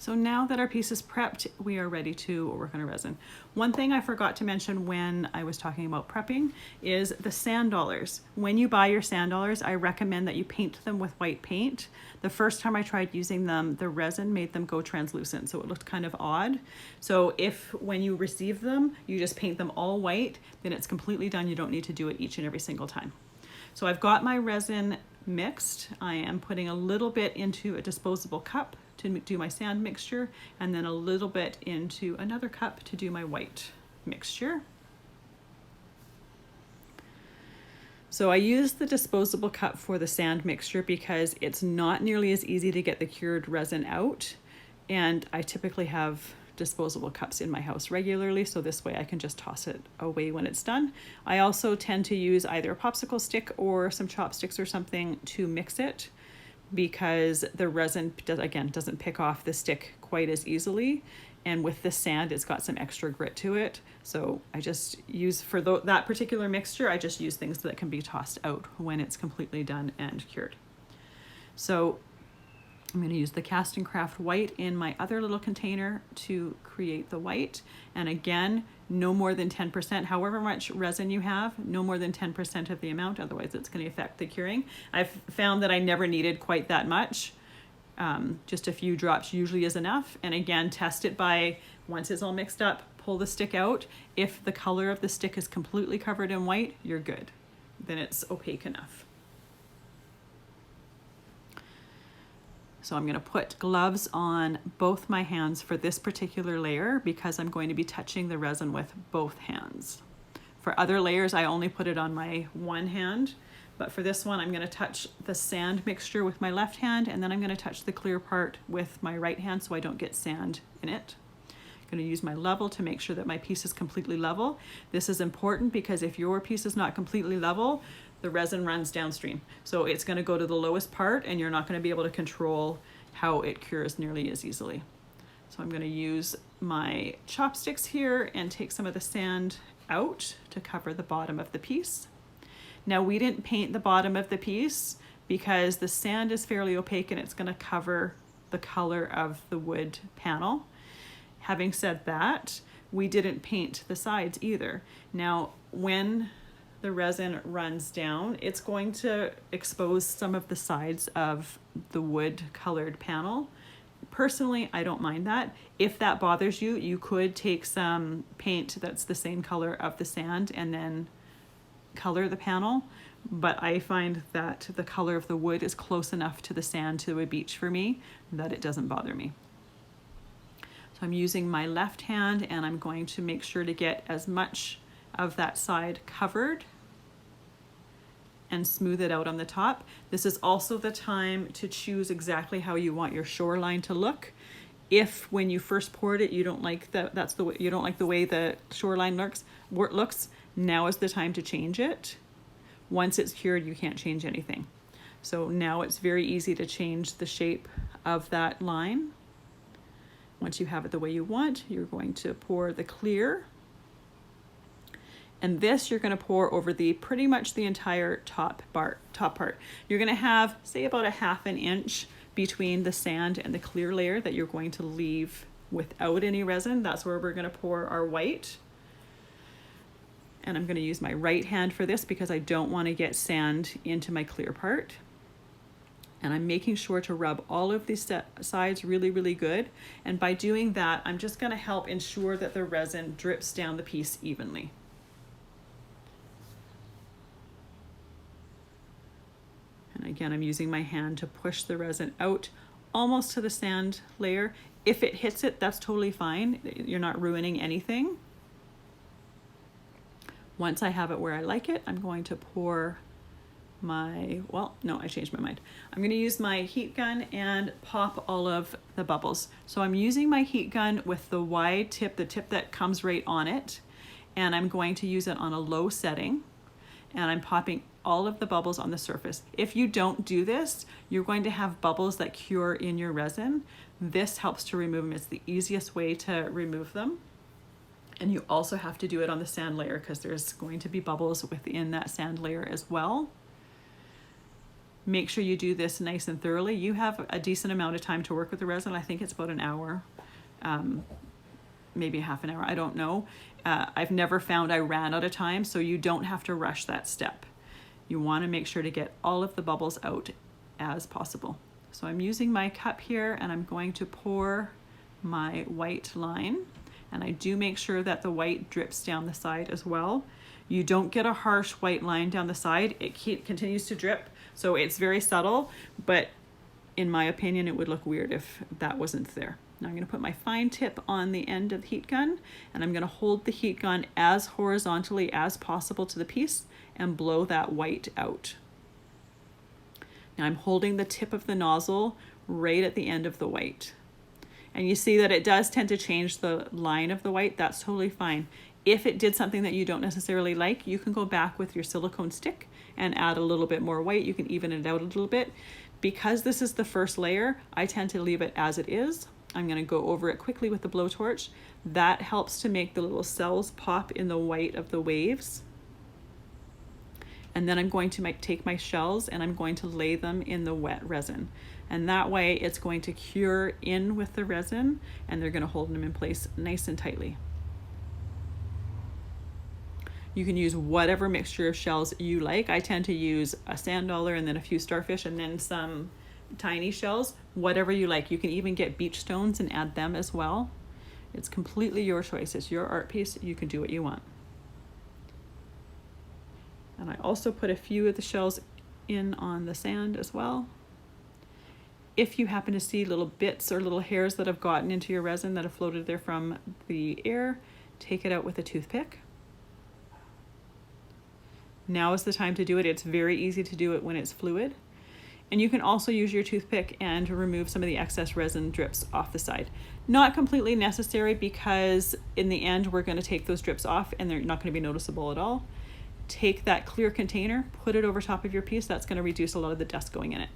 So now that our piece is prepped, we are ready to work on our resin. One thing I forgot to mention when I was talking about prepping is the sand dollars. When you buy your sand dollars, I recommend that you paint them with white paint. The first time I tried using them, the resin made them go translucent, so it looked kind of odd. So if when you receive them, you just paint them all white, then it's completely done. You don't need to do it each and every single time. So I've got my resin mixed. I am putting a little bit into a disposable cup to do my sand mixture, and then a little bit into another cup to do my white mixture. So I use the disposable cup for the sand mixture because it's not nearly as easy to get the cured resin out, and I typically have disposable cups in my house regularly, so this way I can just toss it away when it's done. I also tend to use either a popsicle stick or some chopsticks or something to mix it, because the resin doesn't pick off the stick quite as easily, and with the sand it's got some extra grit to it. So I just use for that particular mixture, I just use things that can be tossed out when it's completely done and cured. So I'm going to use the Cast and Craft white in my other little container to create the white. And again, no more than 10%, however much resin you have, no more than 10% of the amount, otherwise it's going to affect the curing. I've found that I never needed quite that much. Just a few drops usually is enough. And again, test it by, once it's all mixed up, pull the stick out. If the color of the stick is completely covered in white, you're good. Then it's opaque enough. So I'm going to put gloves on both my hands for this particular layer because I'm going to be touching the resin with both hands. For other layers, I only put it on my one hand, but for this one, I'm going to touch the sand mixture with my left hand, and then I'm going to touch the clear part with my right hand so I don't get sand in it. I'm going to use my level to make sure that my piece is completely level. This is important because if your piece is not completely level, the resin runs downstream. So it's going to go to the lowest part and you're not going to be able to control how it cures nearly as easily. So I'm going to use my chopsticks here and take some of the sand out to cover the bottom of the piece. Now we didn't paint the bottom of the piece because the sand is fairly opaque and it's going to cover the color of the wood panel. Having said that, we didn't paint the sides either. Now when the resin runs down, it's going to expose some of the sides of the wood colored panel. Personally, I don't mind that. If that bothers you, you could take some paint that's the same color of the sand and then color the panel. But I find that the color of the wood is close enough to the sand to a beach for me that it doesn't bother me. So I'm using my left hand and I'm going to make sure to get as much of that side covered and smooth it out on the top. This is also the time to choose exactly how you want your shoreline to look. If when you first poured it you don't like you don't like the way the shoreline looks, now is the time to change it. Once it's cured, you can't change anything. So now it's very easy to change the shape of that line. Once you have it the way you want, you're going to pour the clear. And this you're going to pour over pretty much the entire top part. You're going to have, say, about a ½ inch between the sand and the clear layer that you're going to leave without any resin. That's where we're going to pour our white. And I'm going to use my right hand for this because I don't want to get sand into my clear part. And I'm making sure to rub all of these sides really, really good. And by doing that, I'm just going to help ensure that the resin drips down the piece evenly. And again, I'm using my hand to push the resin out almost to the sand layer. If it hits it, that's totally fine. You're not ruining anything. Once I have it where I like it, I'm going to pour I changed my mind. I'm going to use my heat gun and pop all of the bubbles. So I'm using my heat gun with the wide tip, the tip that comes right on it, and I'm going to use it on a low setting, and I'm popping all of the bubbles on the surface. If you don't do this, you're going to have bubbles that cure in your resin. This helps to remove them. It's the easiest way to remove them. And you also have to do it on the sand layer because there's going to be bubbles within that sand layer as well. Make sure you do this nice and thoroughly. You have a decent amount of time to work with the resin. I think it's about an hour, maybe half an hour, I don't know. I've never found I ran out of time, so you don't have to rush that step. You want to make sure to get all of the bubbles out as possible. So I'm using my cup here and I'm going to pour my white line, and I do make sure that the white drips down the side as well. You don't get a harsh white line down the side. It continues to drip, so it's very subtle, but in my opinion it would look weird if that wasn't there. Now I'm going to put my fine tip on the end of the heat gun, and I'm going to hold the heat gun as horizontally as possible to the piece and blow that white out. Now I'm holding the tip of the nozzle right at the end of the white. And you see that it does tend to change the line of the white. That's totally fine. If it did something that you don't necessarily like, you can go back with your silicone stick and add a little bit more white. You can even it out a little bit. Because this is the first layer, I tend to leave it as it is. I'm going to go over it quickly with the blowtorch. That helps to make the little cells pop in the white of the waves. And then I'm going to take my shells and I'm going to lay them in the wet resin. And that way it's going to cure in with the resin and they're going to hold them in place nice and tightly. You can use whatever mixture of shells you like. I tend to use a sand dollar and then a few starfish and then some tiny shells, whatever you like. You can even get beach stones and add them as well. It's completely your choice. It's your art piece. You can do what you want. And I also put a few of the shells in on the sand as well. If you happen to see little bits or little hairs that have gotten into your resin that have floated there from the air, take it out with a toothpick. Now is the time to do it. It's very easy to do it when it's fluid. And you can also use your toothpick and remove some of the excess resin drips off the side. Not completely necessary, because in the end we're going to take those drips off and they're not going to be noticeable at all. Take that clear container, put it over top of your piece. That's going to reduce a lot of the dust going in it.